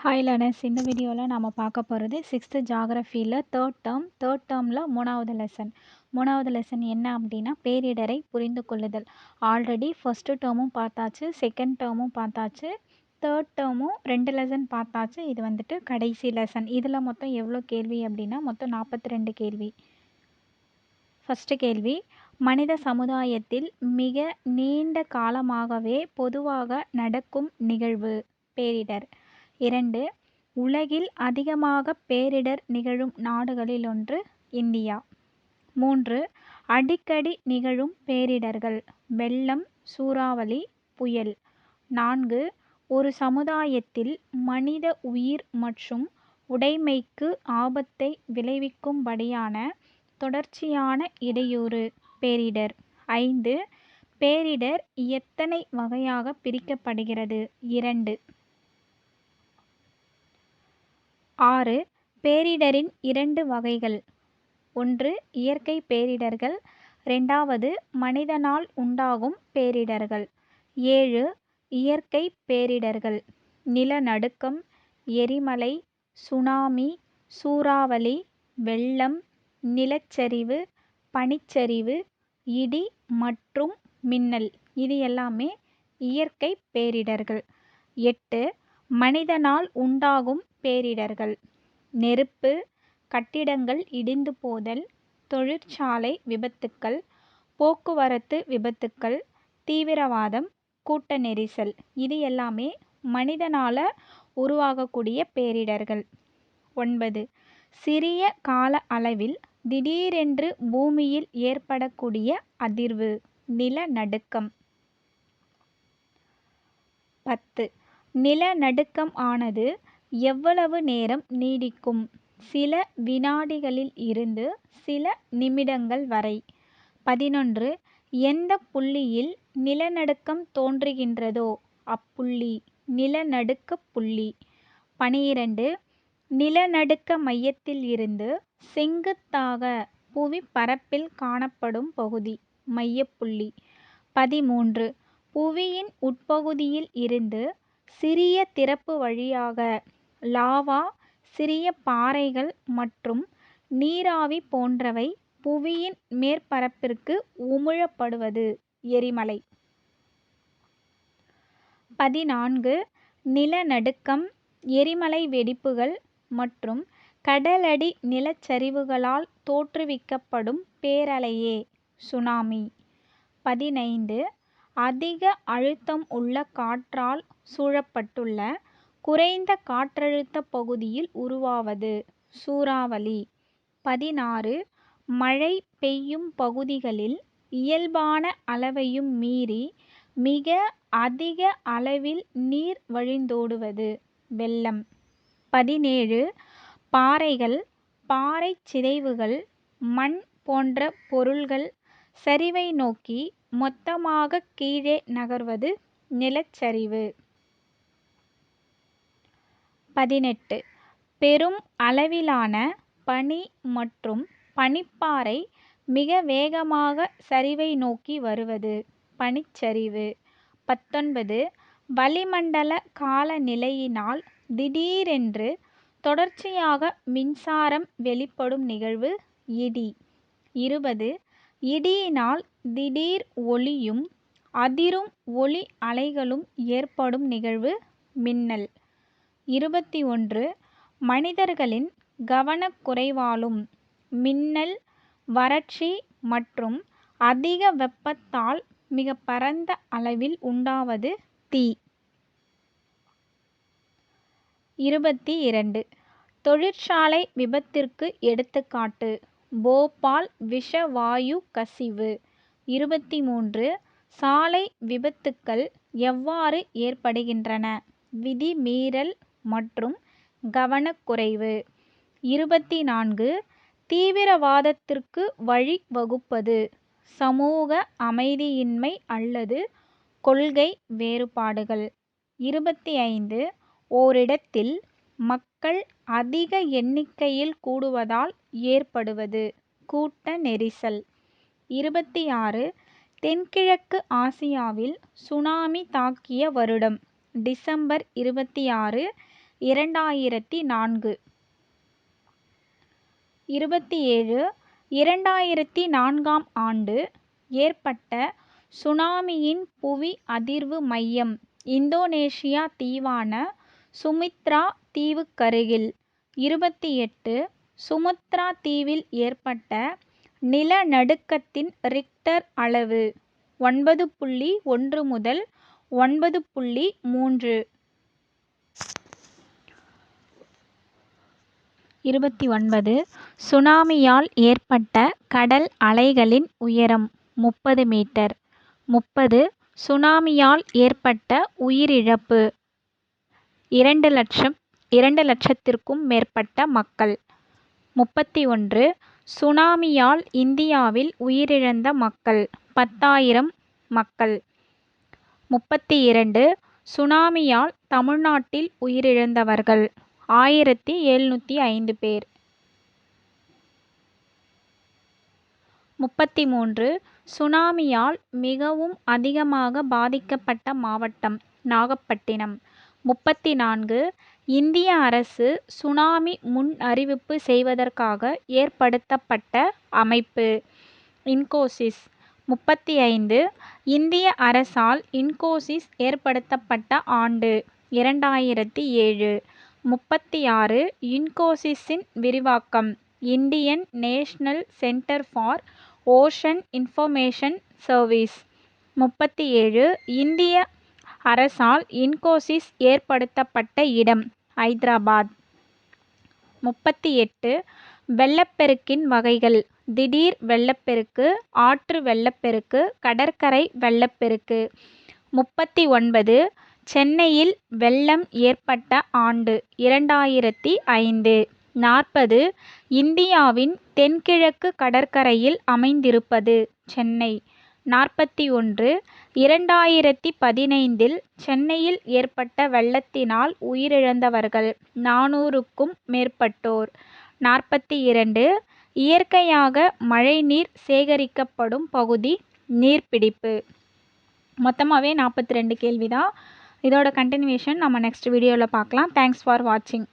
Hi learners, இந்த வீடியோவில் நாம் பார்க்க போகிறது 6th ஜாகிரஃபியில் தேர்ட் டேர்மில் மூணாவது லெசன் என்ன அப்படின்னா பேரிடரை புரிந்து கொள்ளுதல். ஆல்ரெடி ஃபஸ்ட்டு டேர்மும் பார்த்தாச்சு, செகண்ட் டேர்மும் பார்த்தாச்சு, தேர்ட் டேர்மும் 2 லெசன் பார்த்தாச்சு. இது வந்துட்டு கடைசி லெசன். இதில் மொத்தம் எவ்வளோ கேள்வி அப்படின்னா மொத்தம் 42 கேள்வி. ஃபஸ்ட்டு கேள்வி, மனித சமுதாயத்தில் மிக நீண்ட காலமாகவே பொதுவாக நடக்கும் நிகழ்வு பேரிடர். 2. உலகில் அதிகமாக பேரிடர் நிகழும் நாடுகளில் ஒன்று இந்தியா. 3. அடிக்கடி நிகழும் பேரிடர்கள் வெள்ளம், சூறாவளி, புயல். 4. ஒரு சமுதாயத்தில் மனித உயிர் மற்றும் உடைமைக்கு ஆபத்தை விளைவிக்கும்படியான தொடர்ச்சியான இடையூறு பேரிடர். 5. பேரிடர் எத்தனை வகையாக பிரிக்கப்படுகிறது? 2. 6. பேரிடரின் 2 வகைகள். 1. இயற்கை பேரிடர்கள். 2. மனிதனால் உண்டாகும் பேரிடர்கள். 7. இயற்கை பேரிடர்கள்: நிலநடுக்கம், எரிமலை, சுனாமி, சூறாவளி, வெள்ளம், நிலச்சரிவு, பனிச்சரிவு, இடி மற்றும் மின்னல். இது எல்லாமே இயற்கை பேரிடர்கள். 8. மனிதனால் உண்டாகும் பேரிடர்கள்: நெருப்பு, கட்டிடங்கள் இடிந்து போதல், தொழிற்சாலை விபத்துக்கள், போக்குவரத்து விபத்துக்கள், தீவிரவாதம், கூட்ட நெரிசல். இது எல்லாமே மனிதனால் உருவாகக்கூடிய பேரிடர்கள். 9. சிறிய கால அளவில் திடீரென்று பூமியில் ஏற்படக்கூடிய அதிர்வு நிலநடுக்கம். 10. நிலநடுக்கம் ஆனது எவ்வளவு நேரம் நீடிக்கும்? சில வினாடிகளில் இருந்து சில நிமிடங்கள் வரை. 11. எந்த புள்ளியில் நிலநடுக்கம் தோன்றுகின்றதோ அப்புள்ளி நிலநடுக்க புள்ளி. 12. நிலநடுக்க மையத்தில் இருந்து செங்குத்தாக புவி பரப்பில் காணப்படும் பகுதி மையப்புள்ளி. 13. புவியின் உட்பகுதியில் இருந்து சிறிய திறப்பு வழியாக லாவா, சிறிய பாறைகள் மற்றும் நீராவி போன்றவை புவியின் மேற்பரப்பிற்கு உமிழப்படுவது எரிமலை. 14. நிலநடுக்கம், எரிமலை வெடிப்புகள் மற்றும் கடலடி நிலச்சரிவுகளால் தோற்றுவிக்கப்படும் பேரலையே சுனாமி. 15. அதிக அழுத்தம் உள்ள காற்றால் சூழப்பட்டுள்ள குறைந்த காற்றழுத்த பகுதியில் உருவாவது சூறாவளி. 16. மழை பெய்யும் பகுதிகளில் இயல்பான அளவையும் மீறி மிக அதிக அளவில் நீர் வழிந்தோடுவது வெள்ளம். 17. பாறைகள், பாறை சிதைவுகள், மண் போன்ற பொருள்கள் சரிவை நோக்கி மொத்தமாக கீழே நகர்வது நிலச்சரிவு. 18. பெரும் அளவிலான பனி மற்றும் பனிப்பாறை மிக வேகமாக சரிவை நோக்கி வருவது பனிச்சரிவு. 19. வளிமண்டல காலநிலையினால் திடீரென்று தொடர்ச்சியாக மின்சாரம் வெளிப்படும் நிகழ்வு இடி. 20. இடியினால் திடீர் ஒளியும் அதிரும் ஒளி அலைகளும் ஏற்படும் நிகழ்வு மின்னல். 21. மனிதர்களின் கவனக்குறைவாலும் மின்னல், வறட்சி மற்றும் அதிக வெப்பத்தால் மிக பரந்த அளவில் உண்டாவது தீ. 22. தொழிற்சாலை விபத்திற்கு எடுத்துக்காட்டு போபால் விஷவாயு கசிவு. 23. சாலை விபத்துக்கள் எவ்வாறு ஏற்படுகின்றன? விதி மீறல் மற்றும் கவனக்குறைவு. 24. தீவிரவாதத்திற்கு வழி வகுப்பது சமூக அமைதியின்மை அல்லது கொள்கை வேறுபாடுகள். 25. ஓரிடத்தில் மக்கள் அதிக எண்ணிக்கையில் கூடுவதால் ஏற்படுவது கூட்ட நெரிசல். 26. தென்கிழக்கு ஆசியாவில் சுனாமி தாக்கிய வருடம் டிசம்பர் 26, 2004. 27 2004ஆம் ஆண்டு ஏற்பட்ட சுனாமியின் புவி அதிர்வு மையம் இந்தோனேசியா தீவான சுமித்ரா தீவுக்கருகில். 28 சுமத்ரா தீவில் ஏற்பட்ட நிலநடுக்கத்தின் ரிக்டர் அளவு 9.1 முதல் 9.3. 29 சுனாமியால் ஏற்பட்ட கடல் அலைகளின் உயரம் 30 மீட்டர். 30 சுனாமியால் ஏற்பட்ட உயிரிழப்பு 2,00,000த்திற்கும் மேற்பட்ட மக்கள். 31 சுனாமியால் இந்தியாவில் உயிரிழந்த மக்கள் 10,000 மக்கள். 32 சுனாமியால் தமிழ்நாட்டில் உயிரிழந்தவர்கள் 1,705 பேர். 33 சுனாமியால் மிகவும் அதிகமாக பாதிக்கப்பட்ட மாவட்டம் நாகப்பட்டினம். 34 இந்திய அரசு சுனாமி முன் அறிவிப்பு செய்வதற்காக ஏற்படுத்தப்பட்ட அமைப்பு இன்கோசிஸ். 35 இந்திய அரசால் இன்கோசிஸ் ஏற்படுத்தப்பட்ட ஆண்டு 2007. 36 இன்கோசிஸின் விரிவாக்கம் Indian national centre for ocean information service. 37 இந்திய அரசால் இன்கோசிஸ் ஏற்படுத்தப்பட்ட இடம் ஐதராபாத். 38 வெள்ளப்பெருக்கின் வகைகள் திடீர் வெள்ளப்பெருக்கு, ஆற்று வெள்ளப்பெருக்கு, கடற்கரை வெள்ளப்பெருக்கு. 39 சென்னையில் வெள்ளம் ஏற்பட்ட ஆண்டு 2005. 40 இந்தியாவின் தென்கிழக்கு கடற்கரையில் அமைந்திருப்பது சென்னை. 41 2015 சென்னையில் ஏற்பட்ட வெள்ளத்தினால் உயிரிழந்தவர்கள் 400க்கும் மேற்பட்டோர். 42 இயற்கையாக மழைநீர் சேகரிக்கப்படும் பகுதி நீர்பிடிப்பு. மொத்தமாகவே 42 கேள்வி தான். இதோட கண்டினியூஷன் நம்ம நெக்ஸ்ட் வீடியோவில் பார்க்கலாம். தேங்க்ஸ் ஃபார் வாட்சிங்.